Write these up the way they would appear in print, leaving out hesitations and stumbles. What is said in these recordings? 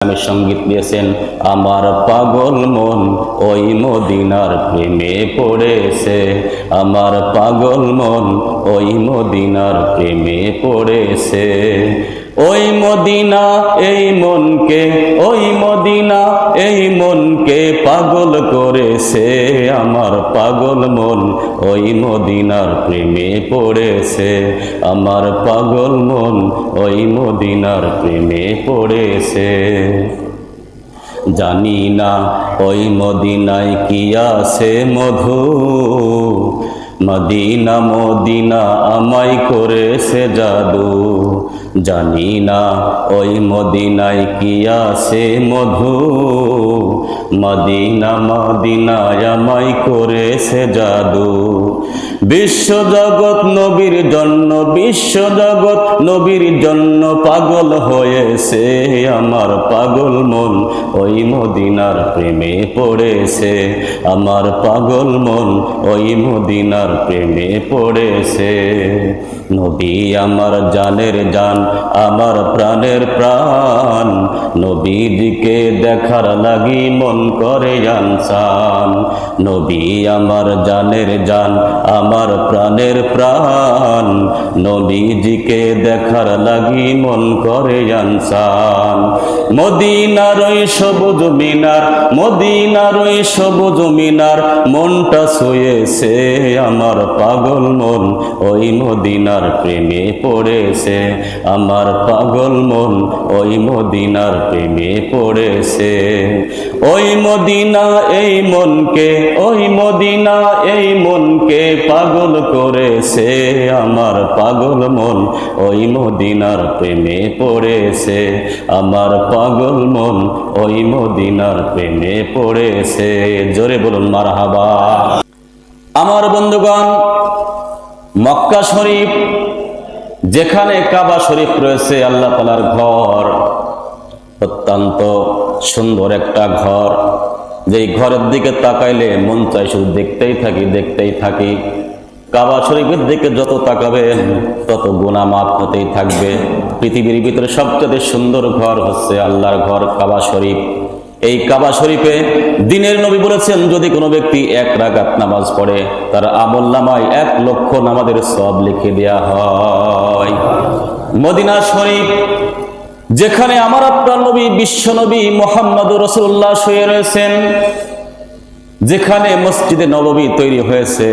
সঙ্গীত দিয়েছেন। আমার পাগল মন ওই মদিনার প্রেমে পড়েছে, আমার পাগল মন ওই মদিনার প্রেমে পড়েছে। ওই মদিনা এই মনকে, ওই মদিনা এই মনকে পাগল করেছে, আমার পাগল মন ওই মদিনার প্রেমে পড়েছে, আমার পাগল মন ওই মদিনার প্রেমে পড়েছে। জানি না ওই মদিনায় কি আছে মধু, মদিনা মদিনা আমায় করেছে জাদু। জানি না ওই মদিনায় কি আছে মধু, মদিনা মদিনায় আমায় করেছে জাদু। বিশ্ব জগৎ নবীর জন্য, বিশ্ব জগৎ নবীর জন্য পাগল হয়েছে, আমার পাগল মন ওই মদিনার প্রেমে পড়েছে, আমার পাগল মন ওই মদিনার প্রেমে পড়েছে। নবী আমার জানের জান, আমার প্রাণের প্রাণ, নবীজিকে দেখার লাগি মন করে আনসান। নবী আমার জানের জান, আমার প্রাণের প্রাণ, নবীজিকে দেখার লাগি মন করে আনসান। মদিনার ওই সবুজ মিনার, মদিনার ওই সবুজ মিনার মনটা ছুঁয়েছে, আমার পাগল মন ওই মদিনার প্রেমে পড়েছে, আমার পাগল মন ওই মদিনার প্রেমে পড়েছে। ওই মদিনা এই মনকে, ওই মদিনা এই মনকে পাগল করেছে, আমার পাগল মন ওই মদিনার প্রেমে পড়েছে, আমার পাগল মন ওই মদিনার প্রেমে পড়েছে। জোরে বলুন মারহাবা। আমার বন্ধুগণ, মক্কা শরীফ যেখানে কাবা শরীফ রয়েছে, আল্লাহ তাআলার ঘর, অত্যন্ত সুন্দর একটা ঘর, যেই ঘরের দিকে তাকাইলে মন চাই শুধু দেখতেই থাকি, দেখতেই থাকি। কাবা শরীফের দিকে যত তাকাবেন তত গুনাহ মাফ হতেই থাকবে। পৃথিবীর ভিতরে সবচেয়ে সুন্দর ঘর হচ্ছে আল্লাহর ঘর কাবা শরীফ। এই কাবা শরীফে দিনের নবী বলেছেন, যদি কোনো ব্যক্তি 1 রাকাত নামাজ পড়ে তার আমলনামায় 1 লক্ষ নামাজের সওয়াব লিখে দেওয়া হয়। মদিনা শরীফ যেখানে আমার আপনার নবী বিশ্ব নবী মুহাম্মদুর রাসূলুল্লাহ শুয়ে রয়েছেন, যেখানে মসজিদে নববী তৈরি হয়েছে,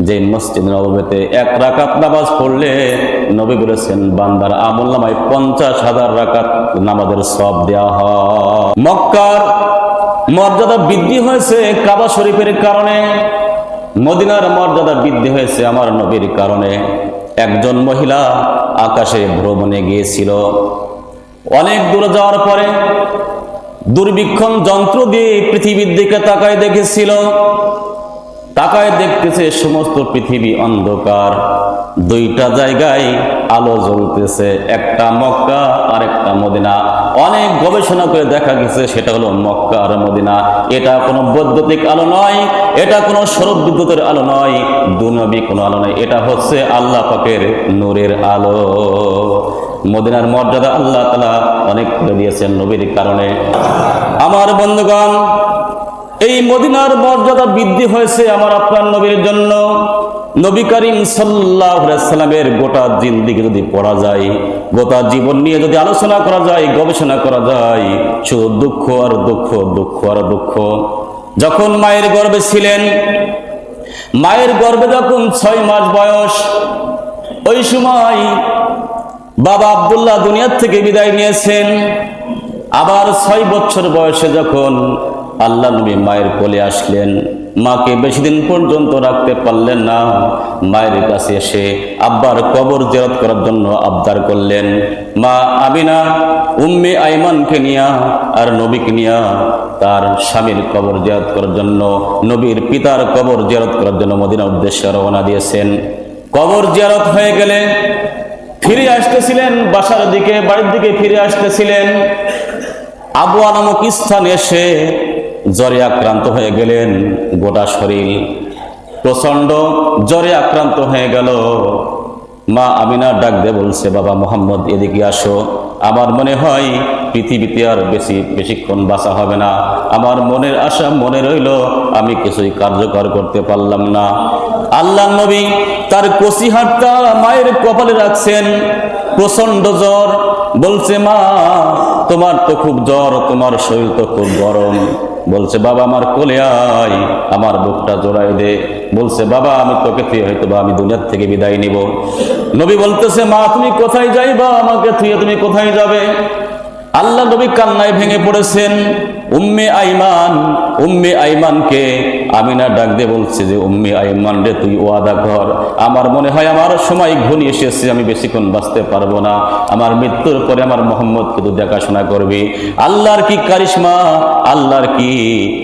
যে মসজিদ নববীতে 1 রাকাত নামাজ পড়লে নবী বলেছেন বান্দার আমলনামায় 50,000 রাকাত নামাজের সওয়াব দেওয়া হয়। মক্কার মর্যাদা বৃদ্ধি হয়েছে কাবা শরীফের কারণে, মদিনার মর্যাদা বৃদ্ধি হয়েছে আমার নবীর কারণে। একজন মহিলা আকাশে ভ্রমণে গিয়েছিল, অনেক দূরে যাওয়ার পরে দূরবীক্ষণ যন্ত্র দিয়ে পৃথিবীর দিকে তাকায় দেখেছিল, তাকায় দেখতেছে সমস্ত পৃথিবী অন্ধকার, 2টা জায়গায় আলো জ্বলতেছে, একটা মক্কা আর একটা মদিনা। অনেক গবেষণা করে দেখা গেছে সেটা হলো মক্কা আর মদিনা। এটা কোনো বৈদ্যুতিক আলো নয়, এটা কোনো সৌর বিদ্যুতের আলো নয়, দুনবী কোনো আলো নয়, এটা হচ্ছে আল্লাহ পাকের নূরের আলো। মদিনার মর্যাদা আল্লাহ তাআলা অনেক করে দিয়েছেন নবীর কারণে। আমার বন্ধুগণ, এই মদিনার মর্যাদা বৃদ্ধি হয়েছে আমার আপনার নবীর জন্য। নবী করিম সাল্লাল্লাহু আলাইহি সাল্লামের গোটা জিন্দেগি যদি পড়া যায়, গোটা জীবন নিয়ে যদি আলোচনা করা যায়, গবেষণা করা যায়, শুধু দুঃখ আর দুঃখ, দুঃখ আর দুঃখ। যখন মায়ের গর্ভে ছিলেন, মায়ের গর্ভে যখন 6 মাস বয়স, ওই সময় বাবা আব্দুল্লাহ দুনিয়ার থেকে বিদায় নিয়েছেন। আবার 6 বছর বয়সে যখন আল্লাহ নবী মায়ের কোলে আসলেন, মাকে বেশি দিন পর্যন্ত রাখতে পারলেন না। মায়ের কাছে এসে আব্বার কবর জিয়ারত করার জন্য আবদার করলেন। মা আমিনা উম্মে আইমানকে নিয়া আর নবীকে নিয়া তার স্বামীর কবর জিয়ারত করার জন্য, নবীর পিতার কবর জিয়ারত করার জন্য মদিনার উদ্দেশ্যে রওনা দিয়েছেন। কবর জিয়ারত হয়ে গেলে ফিরে আসতেছিলেন বাসার দিকে, বাড়ির দিকে ফিরে আসতেছিলেন। আবওয়া নামক স্থানে এসে জ্বরে আক্রান্ত হয়ে গেলেন, গোটা শরীর প্রচন্ড জ্বরে আক্রান্ত হয়ে গেল। মা আমিনা ডাক দিয়ে বলছে, বাবা মোহাম্মদ এদিকে আসো, আমার মনে হয় পৃথিবীতে আর বেশিক্ষণ বাঁচা হবে না। আমার মনের আশা মনে রইল, আমি কিছুই কার্যকর করতে পারলাম না। আল্লাহ নবী তার কচি হাতটা মায়ের কপালে রাখছেন। প্রচন্ড জ্বর। বলছে, মা তোমার তো খুব জ্বর, তোমার শরীর তো খুব গরম। বলছে, বাবা আমার কোলে আয়, আমার বুকটা জোড়াই দে। বলছে, বাবা আমি তোকে থুয়ে হয়তো বা আমি দুনিয়ার থেকে বিদায় নিব। নবী বলতেছে, মা তুমি কোথায় যাইবা, আমাকে থুয়ে তুমি কোথায় যাবে? আল্লাহ নবী কান্নায় ভেঙে পড়েছেন। উম্মে আইমানকে আমিনা ডাক দিয়ে বলছে যে, উম্মে আইমান রে তুই ওয়াদা কর, আমার মনে হয় আমার সময় ঘনিয়ে এসেছে, আমি বেশিক্ষণ বাঁচতে পারবো না, আমার মৃত্যুর পরে আমার মোহাম্মদকে তুই দেখাশোনা করবি। আল্লাহর কি কারিশমা, আল্লাহর কি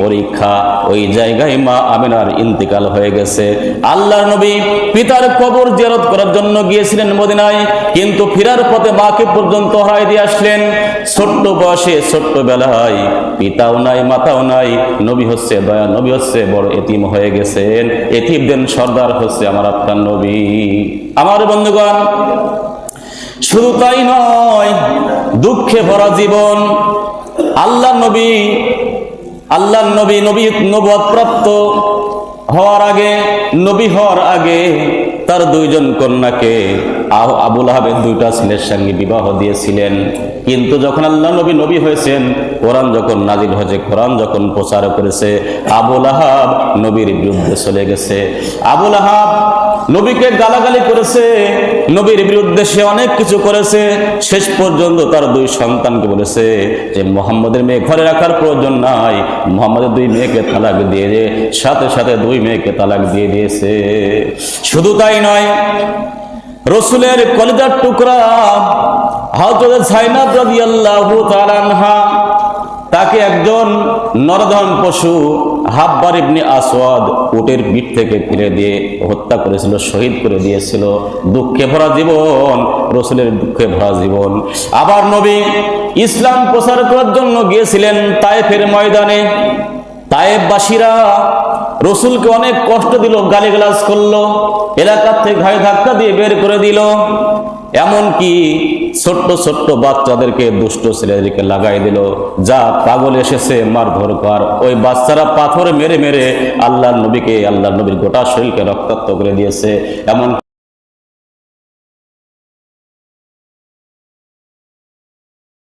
পরীক্ষা, ওই জায়গায় মা আমিনার ইন্তেকাল হয়ে গেছে। আল্লাহর নবী পিতার কবর জিয়ারত করার জন্য গিয়েছিলেন মদিনায়, কিন্তু ফেরার পথে মাকে পর্যন্ত হারাই দিয়ে আসলেন। ছোট্ট বয়সে, ছোট্ট বেলায় পিতাও নাই মাতাও নাই, নবী হচ্ছে দয়া, নবী হচ্ছে বড় এতিম হয়ে গেছেন। এতিমদের সর্দার হচ্ছে আমার আপনার নবী। আমার বন্ধুগণ, শুধু তাই নয়, দুঃখে ভরা জীবন। আল্লাহ নবী নবুয়ত প্রাপ্ত হওয়ার আগে, নবী হওয়ার আগে তার দুইজন কন্যাকে আবু লাহাবের দুইটা ছেলের সঙ্গে বিবাহ দিয়েছিলেন। কিন্তু যখন আল্লাহ নবী হয়েছেন, কোরআন যখন নাজিল হয়েছে, কোরআন যখন প্রচার করেছে, আবু লাহাব নবীর বিরুদ্ধে চলে গেছে। আবু লাহাব নবীকে গালাগালি করেছে, নবীর বিরুদ্ধে সে অনেক কিছু করেছে। শেষ পর্যন্ত তার দুই সন্তানকে বলেছে যে মুহাম্মদের মেয়ে ঘরে রাখার প্রয়োজন নাই। মুহাম্মদের দুই মেয়েকে তালাক দিয়ে সাথে সাথে দুই মেয়েকে তালাক দিয়ে দিয়েছে। শুধু তাই নয়, রসুলের কলিজার টুকরা হযরত যায়েনব রাদিয়াল্লাহু তাআলা আনহা, তাকে একজন নরধম পশু হাব্বার ইবনে আসওয়াদ উটের পিঠ থেকে ফেলে দিয়ে হত্যা করেছিল, শহীদ করে দিয়েছিল। দুঃখে ভরা জীবন, রসুলের দুঃখে ভরা জীবন। আবার নবী ইসলাম প্রচার করার জন্য গিয়েছিলেন তায়েফের ময়দানে। তায়েফবাসীরা রসুলকে অনেক কষ্ট দিল, গালিগালাজ করলো, এলাকা থেকে ঘায়ে ধাক্কা দিয়ে বের করে দিল। এমনকি ছোট্ট ছোট্ট বাচ্চাদেরকে, দুষ্ট ছেলেদেরকে লাগাই দিল, যা পাগল এসেছে মারধর কর। ওই বাচ্চারা পাথর মেরে মেরে আল্লাহর নবীর গোটা শরীরকে রক্তাক্ত করে দিয়েছে। এমন